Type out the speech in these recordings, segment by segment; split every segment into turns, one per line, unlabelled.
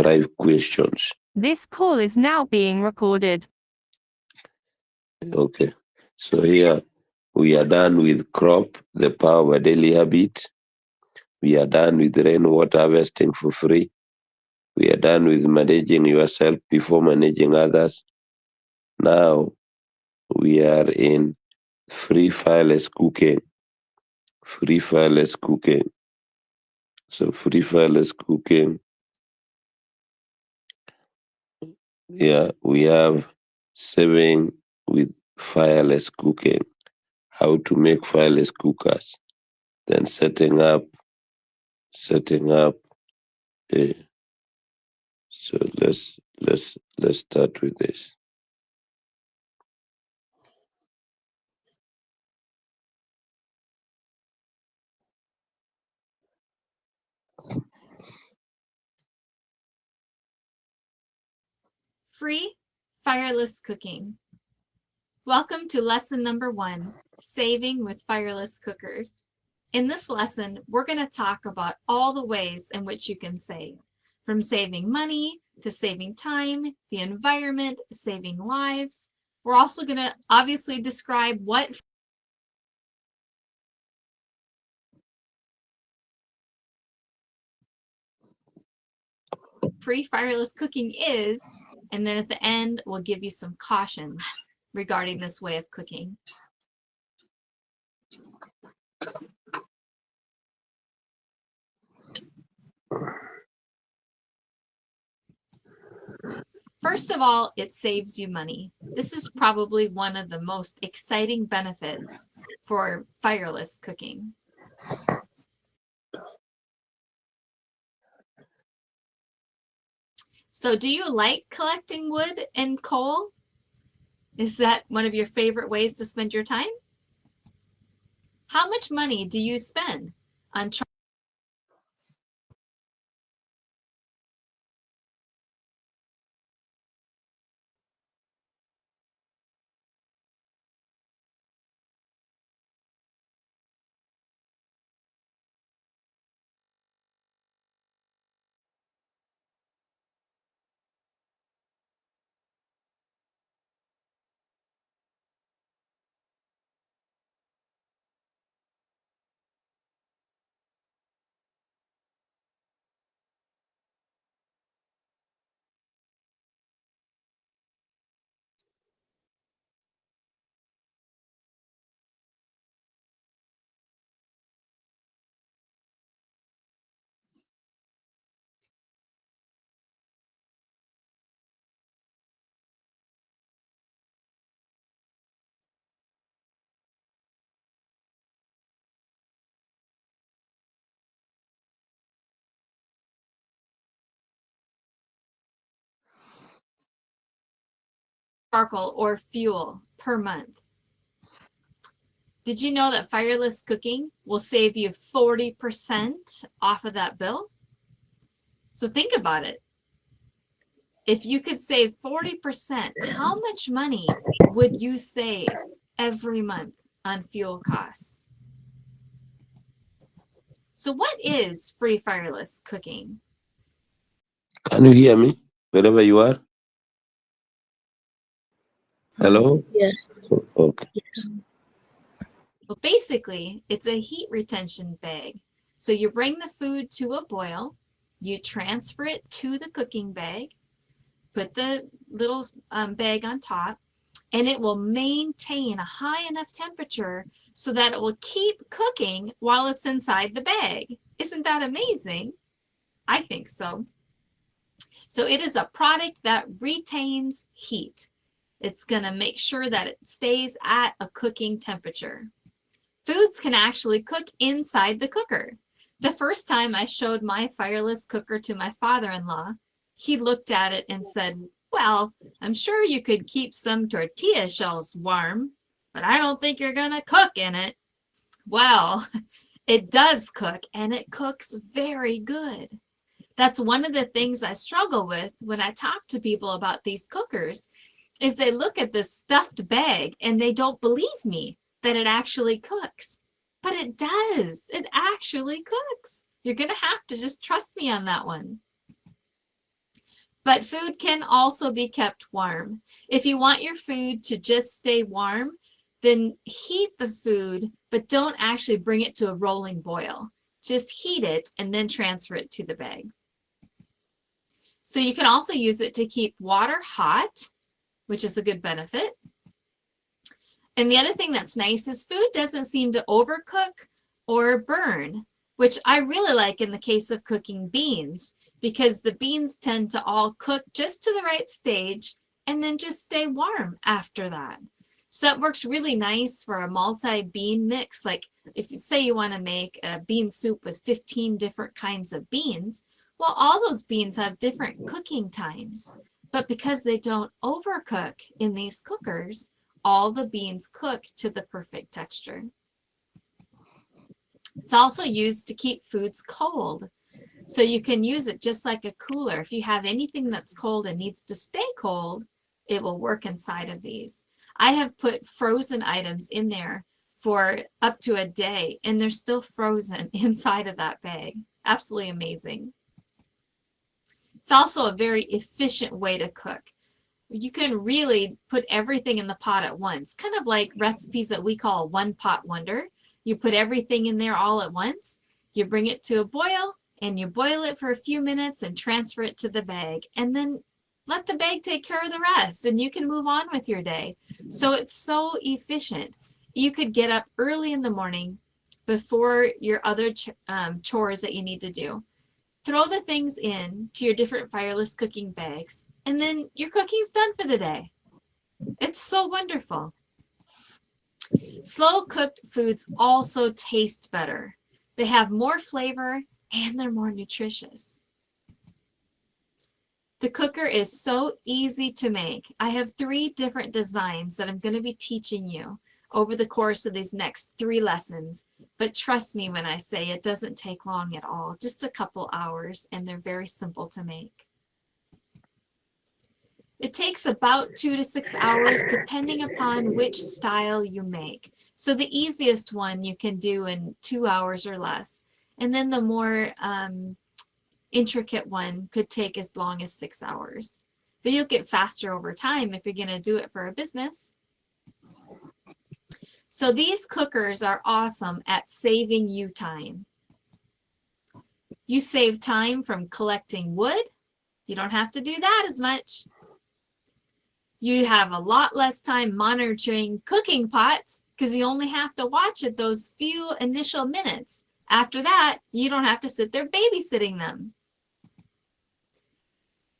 drive questions.
This call is now being recorded.
Okay. So here we are done with crop, the power of a daily habit. We are done with rainwater harvesting for free. We are done with managing yourself before managing others. Now we are in free fireless cooking. Free fireless cooking. So free fireless cooking. Yeah, we have saving with fireless cooking. How to make fireless cookers. Then setting up. Uh, so let's start with this.
Free fireless cooking. Welcome to lesson number 1, saving with fireless cookers. In this lesson, we're going to talk about all the ways in which you can save, from saving money to saving time, the environment, saving lives. We're also going to obviously describe what free fireless cooking is, and then at the end, we'll give you some cautions regarding this way of cooking. First of all, it saves you money. This is probably one of the most exciting benefits for fireless cooking. So do you like collecting wood and coal? Is that one of your favorite ways to spend your time? How much money do you spend on charcoal or fuel per month? Did you know that fireless cooking will save you 40% off of that bill? So think about it. If you could save 40%, how much money would you save every month on fuel costs? So what is free fireless cooking?
Can you hear me wherever you are? Hello?
Yes.
Okay.
Well, basically, it's a heat retention bag. So you bring the food to a boil, you transfer it to the cooking bag, put the little bag on top, and it will maintain a high enough temperature so that it will keep cooking while it's inside the bag. Isn't that amazing? I think so. So it is a product that retains heat. It's going to make sure that it stays at a cooking temperature. Foods can actually cook inside the cooker. The first time I showed my fireless cooker to my father-in-law, he looked at it and said, "Well, I'm sure you could keep some tortilla shells warm, but I don't think you're going to cook in it." Well, it does cook, and it cooks very good. That's one of the things I struggle with when I talk to people about these cookers, is they look at this stuffed bag and they don't believe me that it actually cooks. But it does. It actually cooks. You're going to have to just trust me on that one. But food can also be kept warm. If you want your food to just stay warm, then heat the food, but don't actually bring it to a rolling boil. Just heat it and then transfer it to the bag. So you can also use it to keep water hot, which is a good benefit. And the other thing that's nice is food doesn't seem to overcook or burn, which I really like in the case of cooking beans, because the beans tend to all cook just to the right stage and then just stay warm after that. So that works really nice for a multi-bean mix. Like if you say you want to make a bean soup with 15 different kinds of beans, well, all those beans have different cooking times. But because they don't overcook in these cookers, all the beans cook to the perfect texture. It's also used to keep foods cold. So you can use it just like a cooler. If you have anything that's cold and needs to stay cold, it will work inside of these. I have put frozen items in there for up to a day, and they're still frozen inside of that bag. Absolutely amazing. It's also a very efficient way to cook. You can really put everything in the pot at once, kind of like recipes that we call one pot wonder. You put everything in there all at once, you bring it to a boil, and you boil it for a few minutes and transfer it to the bag, and then let the bag take care of the rest, and you can move on with your day. So it's so efficient. You could get up early in the morning before your other chores that you need to do. Throw the things in to your different fireless cooking bags, and then your cooking's done for the day. It's so wonderful. Slow cooked foods also taste better. They have more flavor and they're more nutritious. The cooker is so easy to make. I have 3 different designs that I'm going to be teaching you over the course of these next 3 lessons. But trust me when I say it doesn't take long at all, just a couple hours, and they're very simple to make. It takes about 2 to 6 hours depending upon which style you make. So the easiest one you can do in 2 hours or less. And then the more intricate one could take as long as 6 hours. But you'll get faster over time if you're going to do it for a business. So these cookers are awesome at saving you time. You save time from collecting wood. You don't have to do that as much. You have a lot less time monitoring cooking pots because you only have to watch it those few initial minutes. After that, you don't have to sit there babysitting them.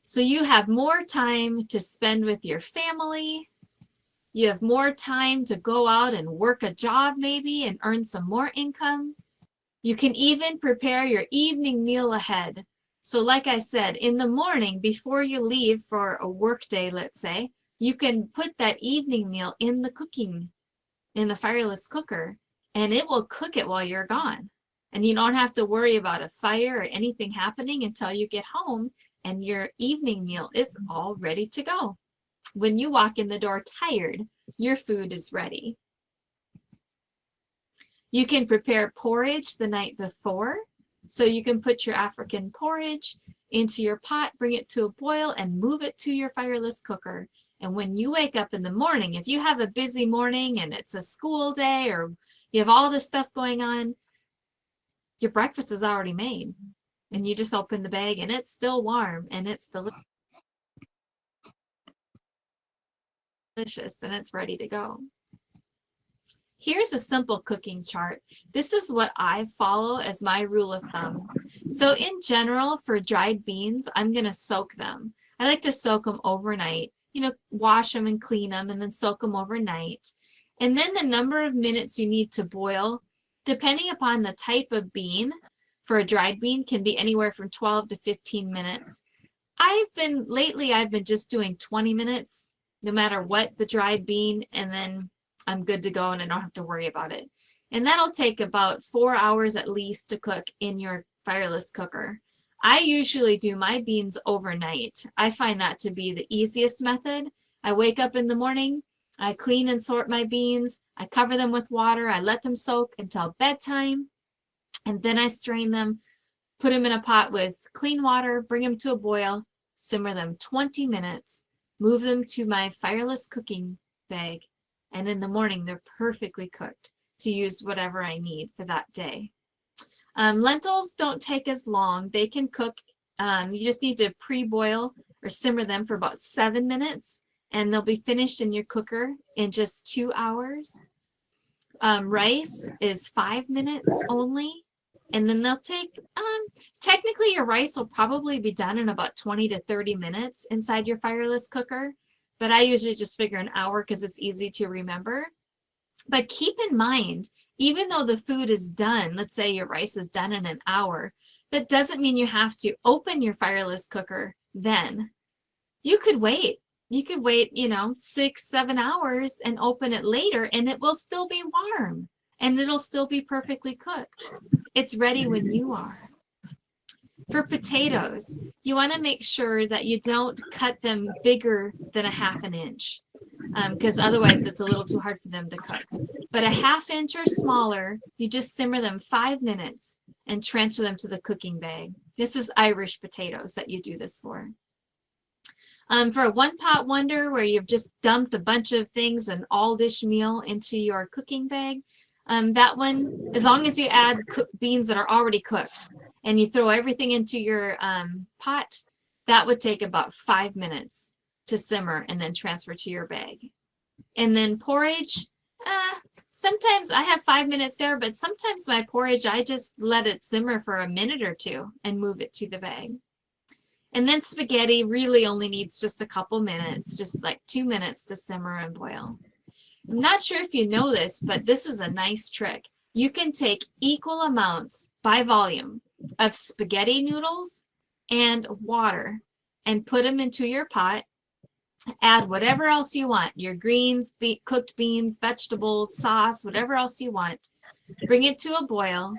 So you have more time to spend with your family. You have more time to go out and work a job maybe and earn some more income. You can even prepare your evening meal ahead. So like I said, in the morning before you leave for a work day, let's say, you can put that evening meal in the fireless cooker, and it will cook it while you're gone. And you don't have to worry about a fire or anything happening until you get home and your evening meal is all ready to go. When you walk in the door tired, your food is ready. You can prepare porridge the night before. So you can put your African porridge into your pot, bring it to a boil, and move it to your fireless cooker. And when you wake up in the morning, if you have a busy morning and it's a school day or you have all this stuff going on, your breakfast is already made. And you just open the bag and it's still warm and it's delicious and it's ready to go. Here's a simple cooking chart. This is what I follow as my rule of thumb. So in general, for dried beans, I'm going to soak them. I like to soak them overnight. You know, wash them and clean them and then soak them overnight. And then the number of minutes you need to boil, depending upon the type of bean, for a dried bean can be anywhere from 12 to 15 minutes. Lately I've been just doing 20 minutes, no matter what the dried bean, and then I'm good to go and I don't have to worry about it. And that'll take about 4 hours at least to cook in your fireless cooker. I usually do my beans overnight. I find that to be the easiest method. I wake up in the morning, I clean and sort my beans, I cover them with water, I let them soak until bedtime, and then I strain them, put them in a pot with clean water, bring them to a boil, simmer them 20 minutes, move them to my fireless cooking bag, and in the morning they're perfectly cooked to use whatever I need for that day. Lentils don't take as long. They can cook. You just need to pre-boil or simmer them for about 7 minutes, and they'll be finished in your cooker in just 2 hours. Rice is 5 minutes only, and then they'll take, technically your rice will probably be done in about 20 to 30 minutes inside your fireless cooker, but I usually just figure an hour because it's easy to remember. But keep in mind, even though the food is done, let's say your rice is done in an hour, that doesn't mean you have to open your fireless cooker then. You could wait. You could wait, 6, 7 hours and open it later, and it will still be warm and it'll still be perfectly cooked. It's ready when you are. For potatoes, you want to make sure that you don't cut them bigger than a 1/2 inch, because otherwise it's a little too hard for them to cook. But a 1/2 inch or smaller, you just simmer them 5 minutes and transfer them to the cooking bag. This is Irish potatoes that you do this for. For a one-pot wonder where you've just dumped a bunch of things, an all-dish meal into your cooking bag, that one, as long as you add beans that are already cooked and you throw everything into your pot, that would take about 5 minutes to simmer and then transfer to your bag. And then porridge, sometimes I have 5 minutes there, but sometimes my porridge, I just let it simmer for a minute or two and move it to the bag. And then spaghetti really only needs just a couple minutes, just like 2 minutes to simmer and boil. I'm not sure if you know this, but this is a nice trick. You can take equal amounts by volume of spaghetti noodles and water and put them into your pot. Add whatever else you want, your greens, cooked beans, vegetables, sauce, whatever else you want. Bring it to a boil,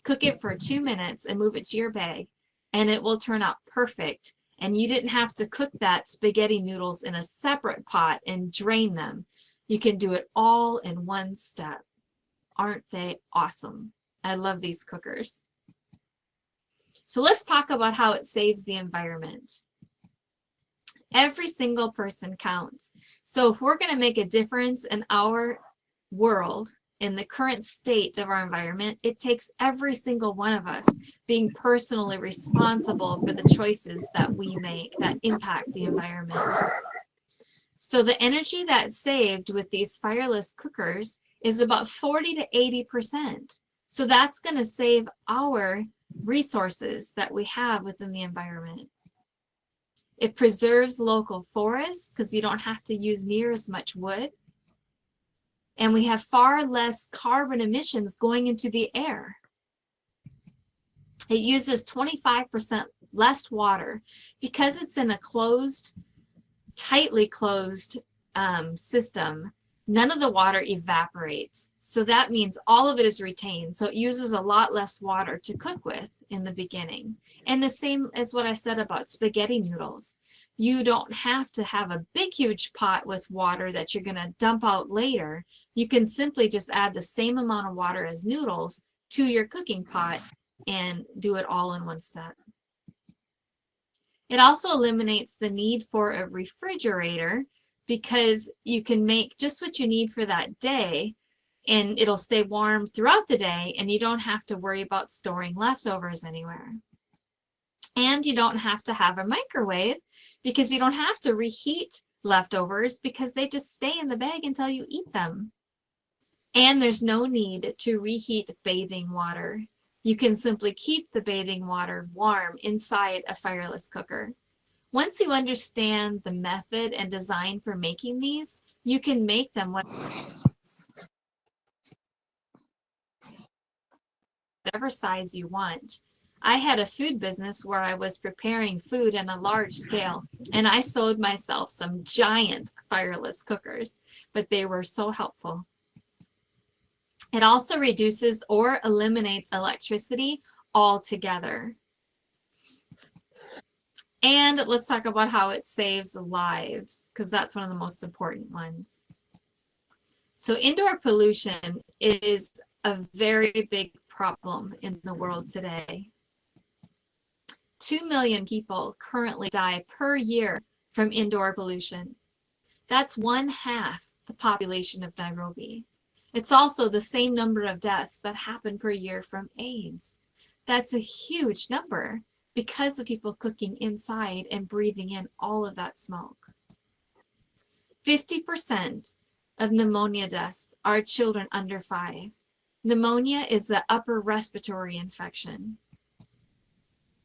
cook it for 2 minutes and move it to your bag, and it will turn out perfect. And you didn't have to cook that spaghetti noodles in a separate pot and drain them. You can do it all in one step. Aren't they awesome? I love these cookers. So let's talk about how it saves the environment. Every single person counts. So if we're going to make a difference in our world, in the current state of our environment, it takes every single one of us being personally responsible for the choices that we make that impact the environment. So the energy that's saved with these fireless cookers is about 40 to 80%. So that's going to save our resources that we have within the environment. It preserves local forests because you don't have to use near as much wood. And we have far less carbon emissions going into the air. It uses 25% less water because it's in a closed, tightly closed system. None of the water evaporates. So that means all of it is retained. So it uses a lot less water to cook with in the beginning. And the same as what I said about spaghetti noodles. You don't have to have a big, huge pot with water that you're going to dump out later. You can simply just add the same amount of water as noodles to your cooking pot and do it all in one step. It also eliminates the need for a refrigerator because you can make just what you need for that day and it'll stay warm throughout the day and you don't have to worry about storing leftovers anywhere. And you don't have to have a microwave because you don't have to reheat leftovers because they just stay in the bag until you eat them. And there's no need to reheat bathing water. You can simply keep the bathing water warm inside a fireless cooker. Once you understand the method and design for making these, you can make them whatever size you want. I had a food business where I was preparing food on a large scale, and I sewed myself some giant fireless cookers, but they were so helpful. It also reduces or eliminates electricity altogether. And let's talk about how it saves lives, because that's one of the most important ones. So indoor pollution is a very big problem in the world today. 2 million people currently die per year from indoor pollution. That's 1/2 the population of Nairobi. It's also the same number of deaths that happen per year from AIDS. That's a huge number because of people cooking inside and breathing in all of that smoke. 50% of pneumonia deaths are children under 5. Pneumonia is the upper respiratory infection.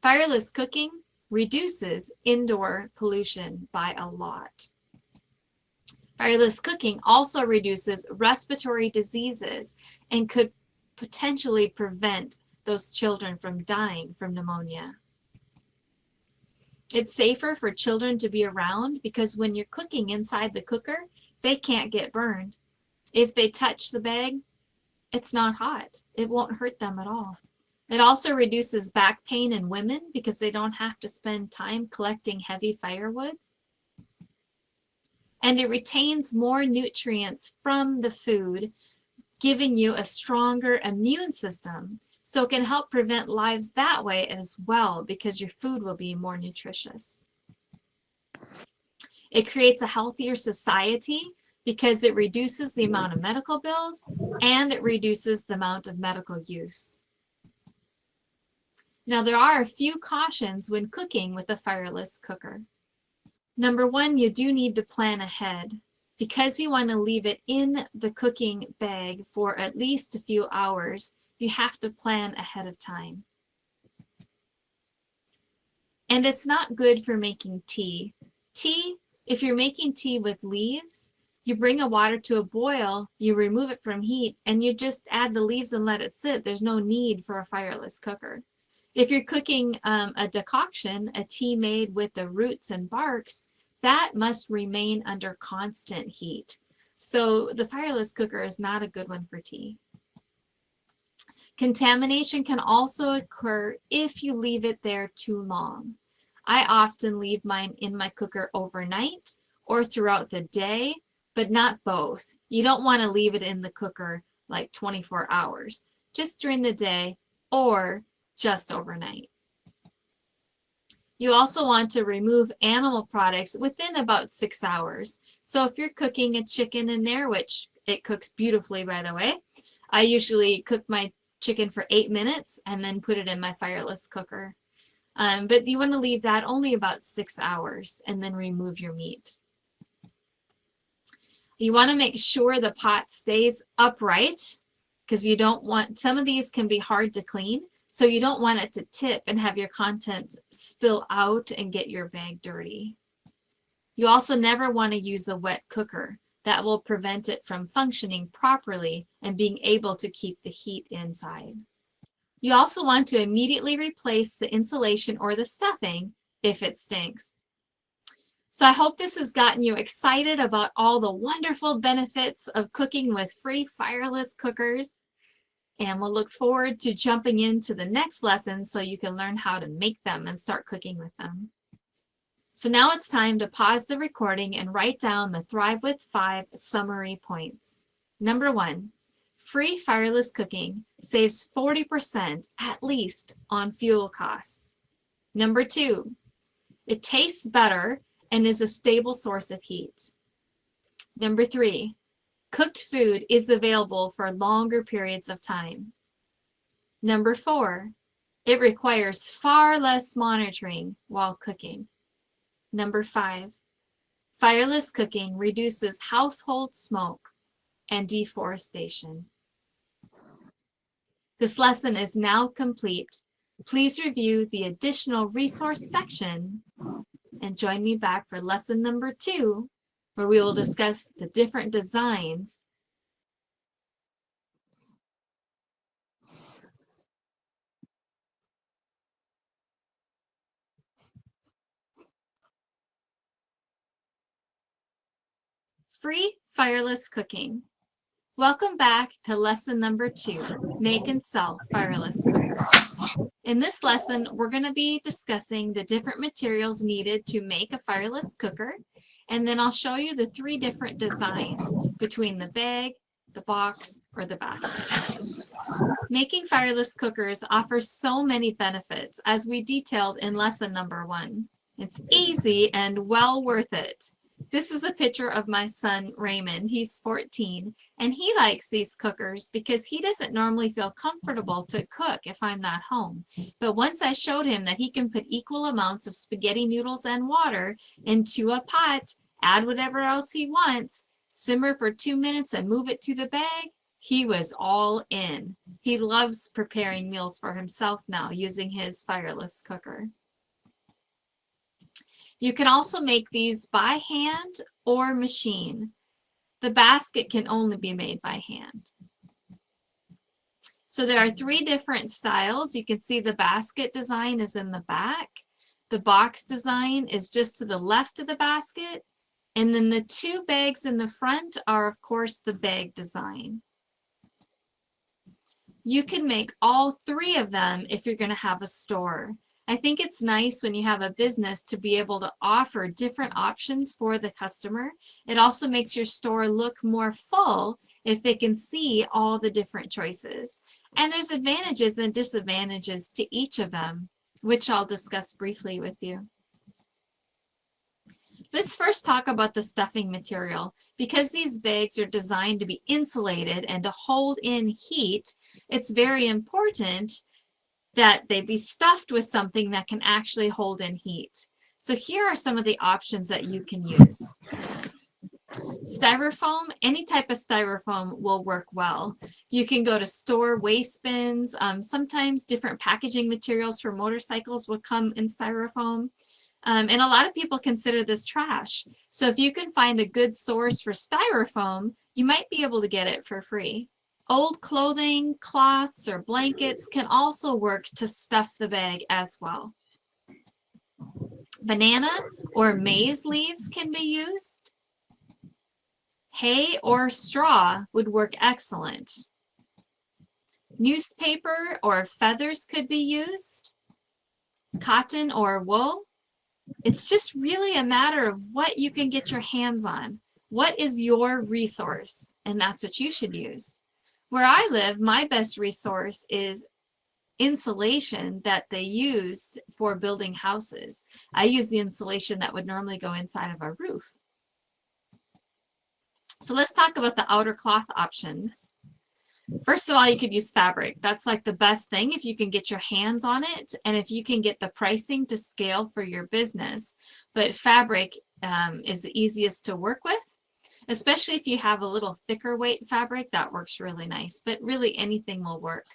Fireless cooking reduces indoor pollution by a lot. Fireless cooking also reduces respiratory diseases and could potentially prevent those children from dying from pneumonia. It's safer for children to be around because when you're cooking inside the cooker, they can't get burned. If they touch the bag, it's not hot. It won't hurt them at all. It also reduces back pain in women because they don't have to spend time collecting heavy firewood. And it retains more nutrients from the food, giving you a stronger immune system. So it can help prevent lives that way as well because your food will be more nutritious. It creates a healthier society because it reduces the amount of medical bills and it reduces the amount of medical use. Now, there are a few cautions when cooking with a fireless cooker. Number one, you do need to plan ahead. Because you want to leave it in the cooking bag for at least a few hours, you have to plan ahead of time. And it's not good for making tea. Tea, if you're making tea with leaves, you bring a water to a boil, you remove it from heat, and you just add the leaves and let it sit. There's no need for a fireless cooker. If you're cooking a decoction, a tea made with the roots and barks, that must remain under constant heat. So the fireless cooker is not a good one for tea. Contamination can also occur if you leave it there too long. I often leave mine in my cooker overnight or throughout the day, but not both. You don't want to leave it in the cooker like 24 hours, just during the day or just overnight. You also want to remove animal products within about 6 hours. So if you're cooking a chicken in there, which it cooks beautifully, by the way, I usually cook my chicken for 8 minutes and then put it in my fireless cooker. But you want to leave that only about 6 hours and then remove your meat. You want to make sure the pot stays upright because you don't want, some of these can be hard to clean. So you don't want it to tip and have your contents spill out and get your bag dirty. You also never want to use a wet cooker. That will prevent it from functioning properly and being able to keep the heat inside. You also want to immediately replace the insulation or the stuffing if it stinks. So I hope this has gotten you excited about all the wonderful benefits of cooking with free fireless cookers. And we'll look forward to jumping into the next lesson so you can learn how to make them and start cooking with them. So now it's time to pause the recording and write down the Thrive with 5 summary points. Number 1, free fireless cooking saves 40% at least on fuel costs. Number 2, it tastes better and is a stable source of heat. Number 3, cooked food is available for longer periods of time. Number 4, it requires far less monitoring while cooking. Number 5, fireless cooking reduces household smoke and deforestation. This lesson is now complete. Please review the additional resource section and join me back for lesson number 2, where we will discuss the different designs . Free fireless cooking. Welcome back to lesson number 2, Make and Sell Fireless Cookers. In this lesson, we're going to be discussing the different materials needed to make a fireless cooker, and then I'll show you the 3 different designs between the bag, the box, or the basket. Making fireless cookers offers so many benefits, as we detailed in lesson number 1. It's easy and well worth it. This is a picture of my son Raymond. He's 14, and he likes these cookers because he doesn't normally feel comfortable to cook if I'm not home. But once I showed him that he can put equal amounts of spaghetti noodles and water into a pot, add whatever else he wants, simmer for 2 minutes and move it to the bag, he was all in. He loves preparing meals for himself now using his fireless cooker. You can also make these by hand or machine. The basket can only be made by hand. So there are 3 different styles. You can see the basket design is in the back. The box design is just to the left of the basket. And then the 2 bags in the front are, of course, the bag design. You can make all 3 of them if you're going to have a store. I think it's nice when you have a business to be able to offer different options for the customer. It also makes your store look more full if they can see all the different choices. And there's advantages and disadvantages to each of them, which I'll discuss briefly with you. Let's first talk about the stuffing material. Because these bags are designed to be insulated and to hold in heat, it's very important that they be stuffed with something that can actually hold in heat. So here are some of the options that you can use. Styrofoam, any type of styrofoam will work well. You can go to store waste bins. Sometimes different packaging materials for motorcycles will come in styrofoam. And a lot of people consider this trash. So if you can find a good source for styrofoam, you might be able to get it for free. Old clothing, cloths, or blankets can also work to stuff the bag as well. Banana or maize leaves can be used. Hay or straw would work excellent. Newspaper or feathers could be used. Cotton or wool. It's just really a matter of what you can get your hands on. What is your resource? And that's what you should use. Where I live, my best resource is insulation that they use for building houses. I use the insulation that would normally go inside of a roof. So let's talk about the outer cloth options. First of all, you could use fabric. That's like the best thing if you can get your hands on it and if you can get the pricing to scale for your business. But fabric is the easiest to work with. Especially if you have a little thicker weight fabric, that works really nice, but really anything will work.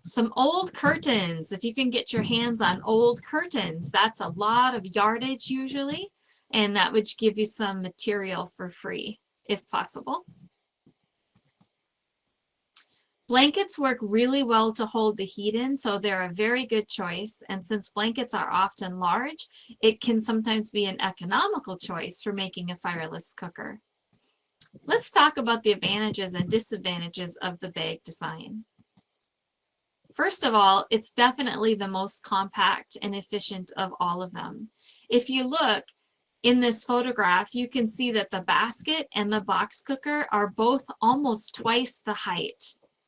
Some old curtains, if you can get your hands on old curtains, that's a lot of yardage usually, and that would give you some material for free, if possible. Blankets work really well to hold the heat in, so they're a very good choice. And since blankets are often large, it can sometimes be an economical choice for making a fireless cooker. Let's talk about the advantages and disadvantages of the bag design. First of all, it's definitely the most compact and efficient of all of them. If you look in this photograph, you can see that the basket and the box cooker are both almost twice the height.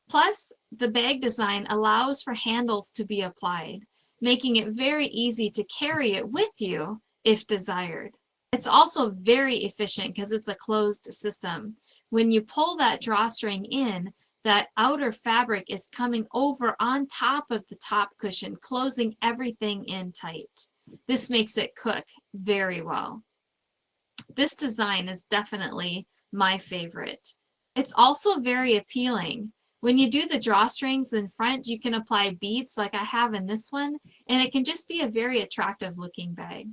Plus, the bag design allows for handles to be applied, making it very easy to carry it with you if desired. It's also very efficient because it's a closed system. When you pull that drawstring in, that outer fabric is coming over on top of the top cushion, closing everything in tight. This makes it cook very well. This design is definitely my favorite. It's also very appealing. When you do the drawstrings in front, you can apply beads like I have in this one, and it can just be a very attractive looking bag.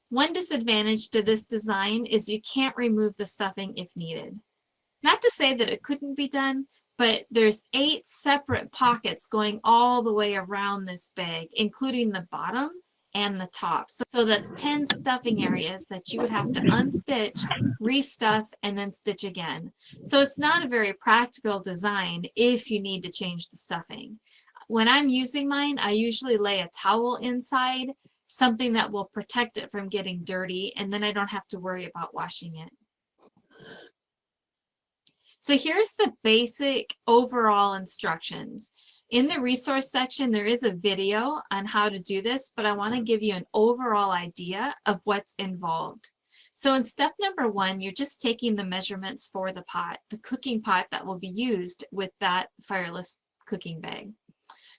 One disadvantage to this design is you can't remove the stuffing if needed. Not to say that it couldn't be done, but there's 8 separate pockets going all the way around this bag, including the bottom and the top. So that's 10 stuffing areas that you would have to unstitch, restuff, and then stitch again. So it's not a very practical design if you need to change the stuffing. When I'm using mine, I usually lay a towel inside, something that will protect it from getting dirty, and then I don't have to worry about washing it. So here's the basic overall instructions. In the resource section, there is a video on how to do this, but I want to give you an overall idea of what's involved. So in step number 1, you're just taking the measurements for the pot, the cooking pot that will be used with that fireless cooking bag.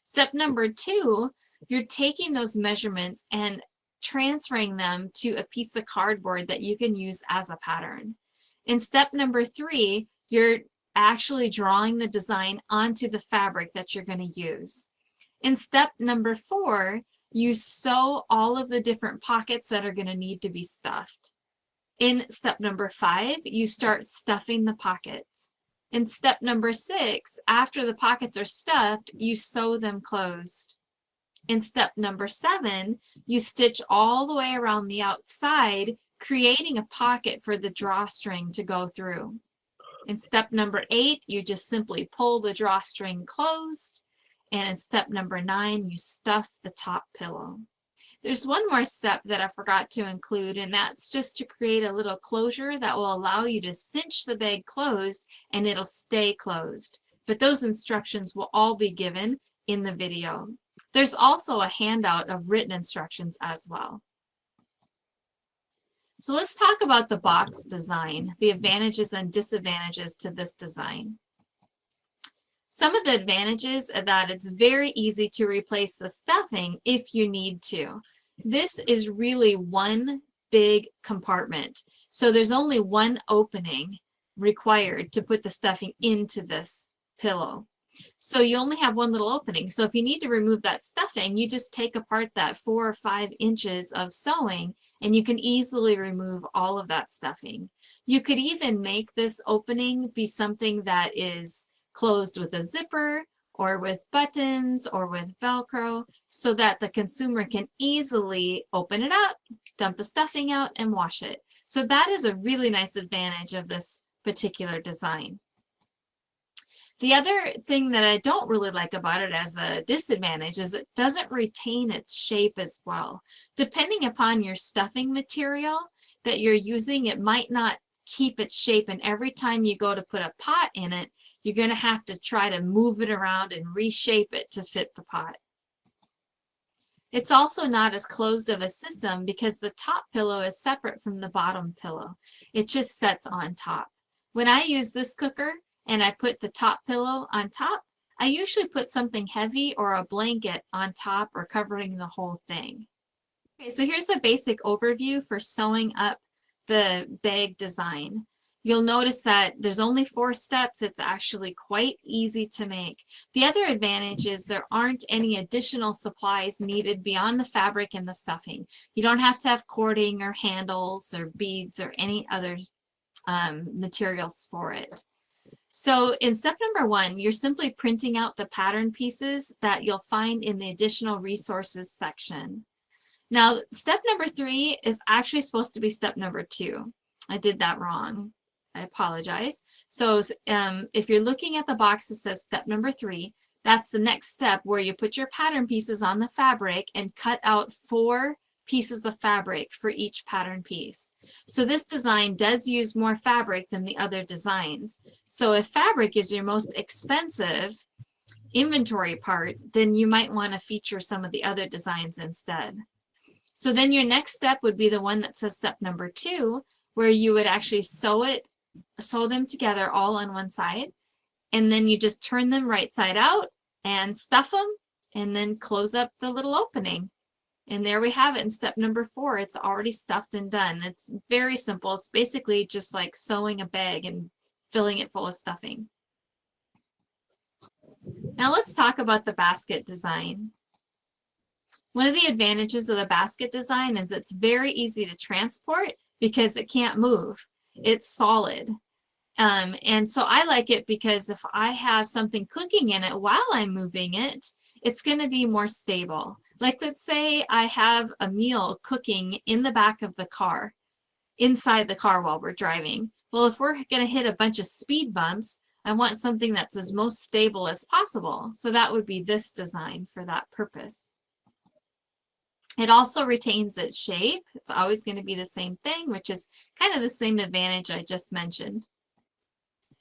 Step number 2, you're taking those measurements and transferring them to a piece of cardboard that you can use as a pattern. In step number 3, you're actually drawing the design onto the fabric that you're going to use. In step number 4, you sew all of the different pockets that are going to need to be stuffed. In step number 5, you start stuffing the pockets. In step number 6, after the pockets are stuffed, you sew them closed. In step number 7, you stitch all the way around the outside, creating a pocket for the drawstring to go through. In step number 8, you just simply pull the drawstring closed. And in step number 9, you stuff the top pillow. There's one more step that I forgot to include, and that's just to create a little closure that will allow you to cinch the bag closed and it'll stay closed. But those instructions will all be given in the video. There's also a handout of written instructions as well. So let's talk about the box design, the advantages and disadvantages to this design. Some of the advantages are that it's very easy to replace the stuffing if you need to. This is really one big compartment. So there's only one opening required to put the stuffing into this pillow. So you only have one little opening. So if you need to remove that stuffing, you just take apart that 4 or 5 inches of sewing and you can easily remove all of that stuffing. You could even make this opening be something that is closed with a zipper or with buttons or with Velcro so that the consumer can easily open it up, dump the stuffing out, and wash it. So that is a really nice advantage of this particular design. The other thing that I don't really like about it as a disadvantage is it doesn't retain its shape as well. Depending upon your stuffing material that you're using, it might not keep its shape, and every time you go to put a pot in it, you're going to have to try to move it around and reshape it to fit the pot. It's also not as closed of a system because the top pillow is separate from the bottom pillow. It just sets on top. When I use this cooker and I put the top pillow on top, I usually put something heavy or a blanket on top or covering the whole thing. Okay, so here's the basic overview for sewing up the bag design. You'll notice that there's only 4 steps. It's actually quite easy to make. The other advantage is there aren't any additional supplies needed beyond the fabric and the stuffing. You don't have to have cording or handles or beads or any other materials for it. So in step number 1, you're simply printing out the pattern pieces that you'll find in the additional resources section. Now, step number 3 is actually supposed to be step number 2. I did that wrong. I apologize. So if you're looking at the box that says step number 3, that's the next step where you put your pattern pieces on the fabric and cut out 4 pieces of fabric for each pattern piece. So this design does use more fabric than the other designs. So if fabric is your most expensive inventory part, then you might want to feature some of the other designs instead. So then your next step would be the one that says step number 2, where you would actually sew them together all on one side, and then you just turn them right side out and stuff them and then close up the little opening. And there we have it in step number 4. It's already stuffed and done. It's very simple. It's basically just like sewing a bag and filling it full of stuffing. Now let's talk about the basket design. One of the advantages of the basket design is it's very easy to transport because it can't move. It's solid. And so I like it because if I have something cooking in it while I'm moving it, it's going to be more stable. Like let's say I have a meal cooking in the back of the car, inside the car while we're driving. Well, if we're going to hit a bunch of speed bumps, I want something that's as most stable as possible. So that would be this design for that purpose. It also retains its shape. It's always going to be the same thing, which is kind of the same advantage I just mentioned.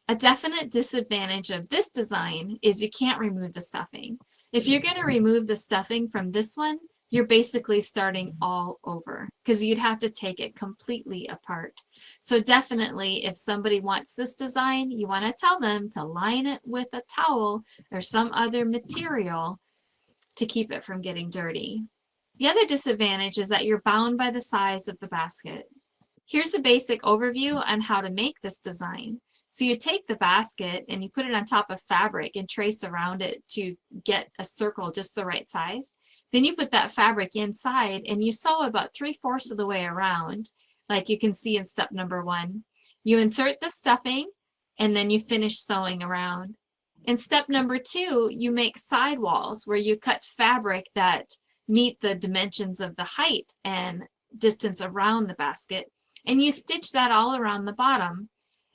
A definite disadvantage of this design is you can't remove the stuffing. If you're going to remove the stuffing from this one, you're basically starting all over because you'd have to take it completely apart. So definitely, if somebody wants this design, you want to tell them to line it with a towel or some other material to keep it from getting dirty. The other disadvantage is that you're bound by the size of the basket. Here's a basic overview on how to make this design. So you take the basket and you put it on top of fabric and trace around it to get a circle just the right size. Then you put that fabric inside and you sew about 3/4 of the way around, like you can see in step number 1. You insert the stuffing and then you finish sewing around. In step number 2, you make sidewalls where you cut fabric that meet the dimensions of the height and distance around the basket, and you stitch that all around the bottom.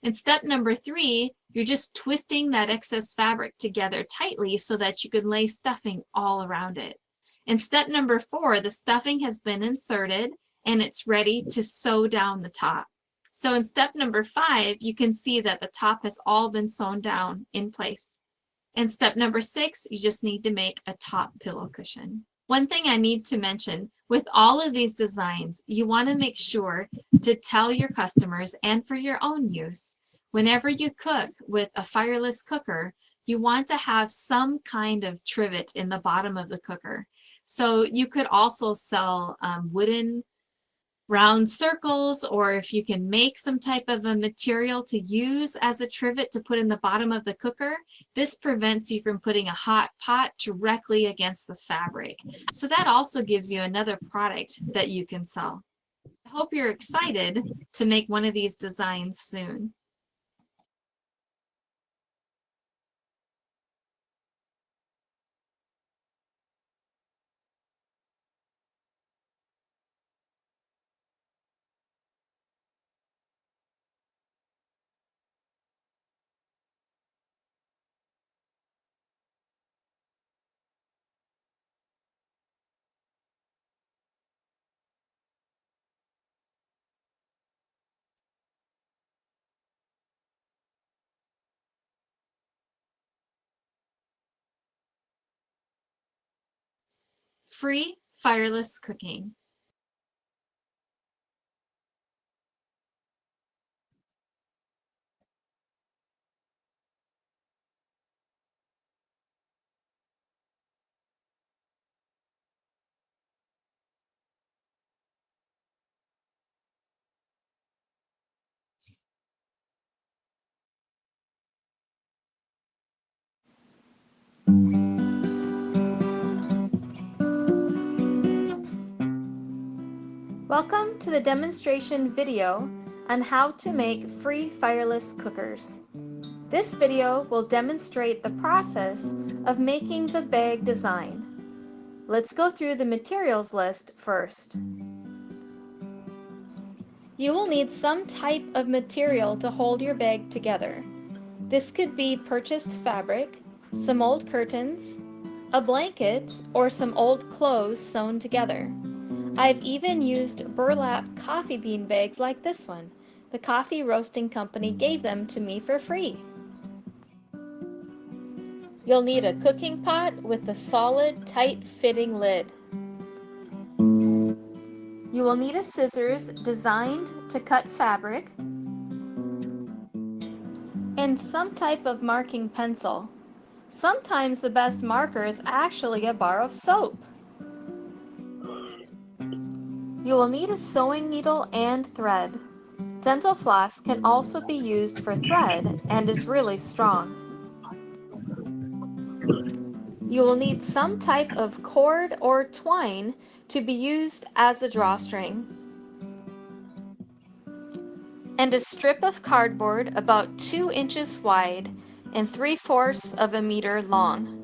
In step number 3, you're just twisting that excess fabric together tightly so that you can lay stuffing all around it. In step number 4, the stuffing has been inserted and it's ready to sew down the top. So in step number 5, you can see that the top has all been sewn down in place. In step number 6, you just need to make a top pillow cushion. One thing I need to mention, with all of these designs, you want to make sure to tell your customers, and for your own use, whenever you cook with a fireless cooker, you want to have some kind of trivet in the bottom of the cooker. So you could also sell wooden round circles, or if you can make some type of a material to use as a trivet to put in the bottom of the cooker, this prevents you from putting a hot pot directly against the fabric. So that also gives you another product that you can sell. I hope you're excited to make one of these designs soon. Free fireless cooking. Welcome to the demonstration video on how to make free fireless cookers. This video will demonstrate the process of making the bag design. Let's go through the materials list first. You will need some type of material to hold your bag together. This could be purchased fabric, some old curtains, a blanket, or some old clothes sewn together. I've even used burlap coffee bean bags like this one. The coffee roasting company gave them to me for free. You'll need a cooking pot with a solid, tight-fitting lid. You will need a scissors designed to cut fabric and some type of marking pencil. Sometimes the best marker is actually a bar of soap. You will need a sewing needle and thread. Dental floss can also be used for thread and is really strong. You will need some type of cord or twine to be used as a drawstring. And a strip of cardboard about 2 inches wide and 3/4 of a meter long.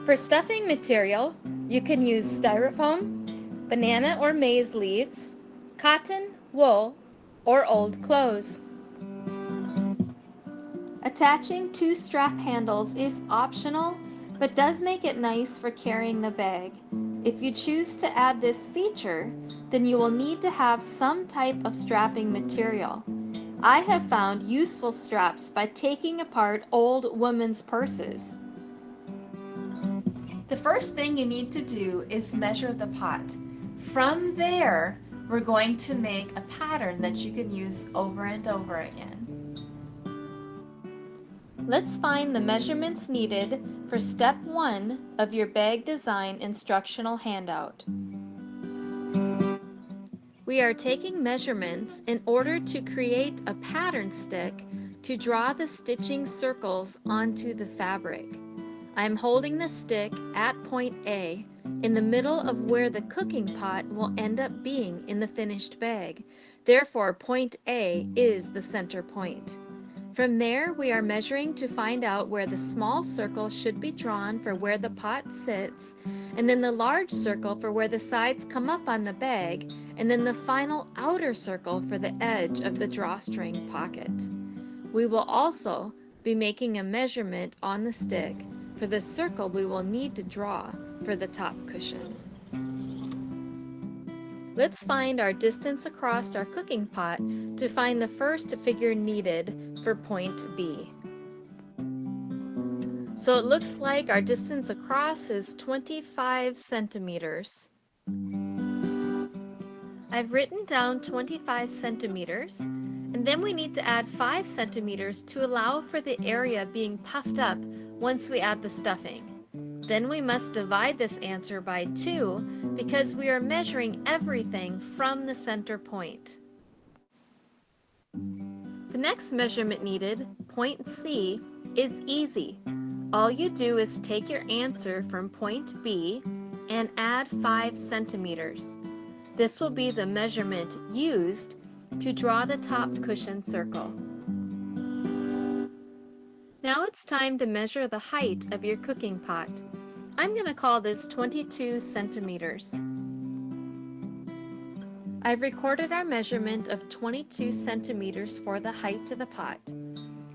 For stuffing material, you can use styrofoam, banana or maize leaves, cotton, wool, or old clothes. Attaching 2 strap handles is optional, but does make it nice for carrying the bag. If you choose to add this feature, then you will need to have some type of strapping material.
I have found useful straps by taking apart old women's purses. The first thing you need to do is measure the pot. From there, we're going to make a pattern that you can use over and over again. Let's find the measurements needed for step 1 of your bag design instructional handout. We are taking measurements in order to create a pattern stick to draw the stitching circles onto the fabric. I'm holding the stick at point A in the middle of where the cooking pot will end up being in the finished bag. Therefore, point A is the center point. From there, we are measuring to find out where the small circle should be drawn for where the pot sits, and then the large circle for where the sides come up on the bag, and then the final outer circle for the edge of the drawstring pocket. We will also be making a measurement on the stick for the circle we will need to draw for the top cushion. Let's find our distance across our cooking pot to find the first figure needed for point B. So it looks like our distance across is 25 centimeters. I've written down 25 centimeters, and then we need to add 5 centimeters to allow for the area being puffed up once we add the stuffing. Then we must divide this answer by 2 because we are measuring everything from the center point. The next measurement needed, point C, is easy. All you do is take your answer from point B and add 5 centimeters. This will be the measurement used to draw the top cushion circle. Now it's time to measure the height of your cooking pot. I'm going to call this 22 centimeters. I've recorded our measurement of 22 centimeters for the height of the pot.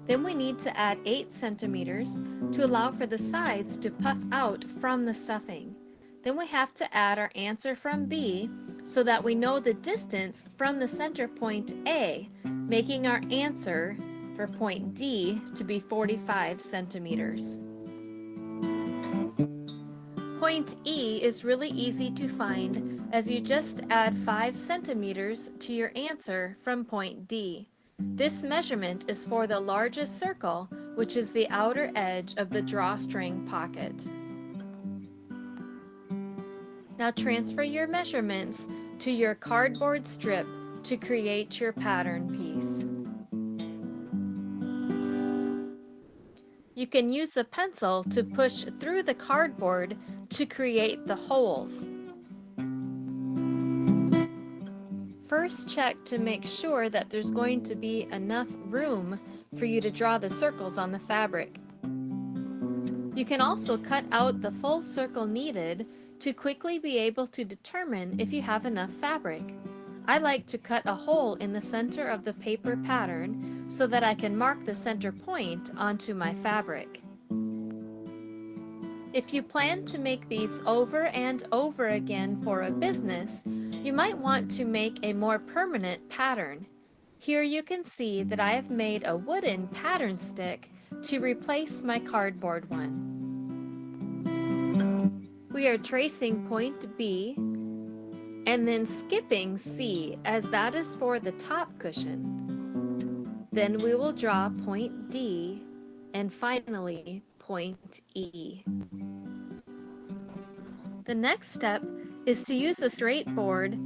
Then we need to add 8 centimeters to allow for the sides to puff out from the stuffing. Then we have to add our answer from B so that we know the distance from the center point A, making our answer for point D to be 45 centimeters. Point E is really easy to find as you just add 5 centimeters to your answer from point D. This measurement is for the largest circle, which is the outer edge of the drawstring pocket. Now transfer your measurements to your cardboard strip to create your pattern piece. You can use a pencil to push through the cardboard to create the holes. First, check to make sure that there's going to be enough room for you to draw the circles on the fabric. You can also cut out the full circle needed to quickly be able to determine if you have enough fabric. I like to cut a hole in the center of the paper pattern so that I can mark the center point onto my fabric. If you plan to make these over and over again for a business, you might want to make a more permanent pattern. Here you can see that I have made a wooden pattern stick to replace my cardboard one. We are tracing point B and then skipping C as that is for the top cushion. Then we will draw point D and finally point E. The next step is to use a straight board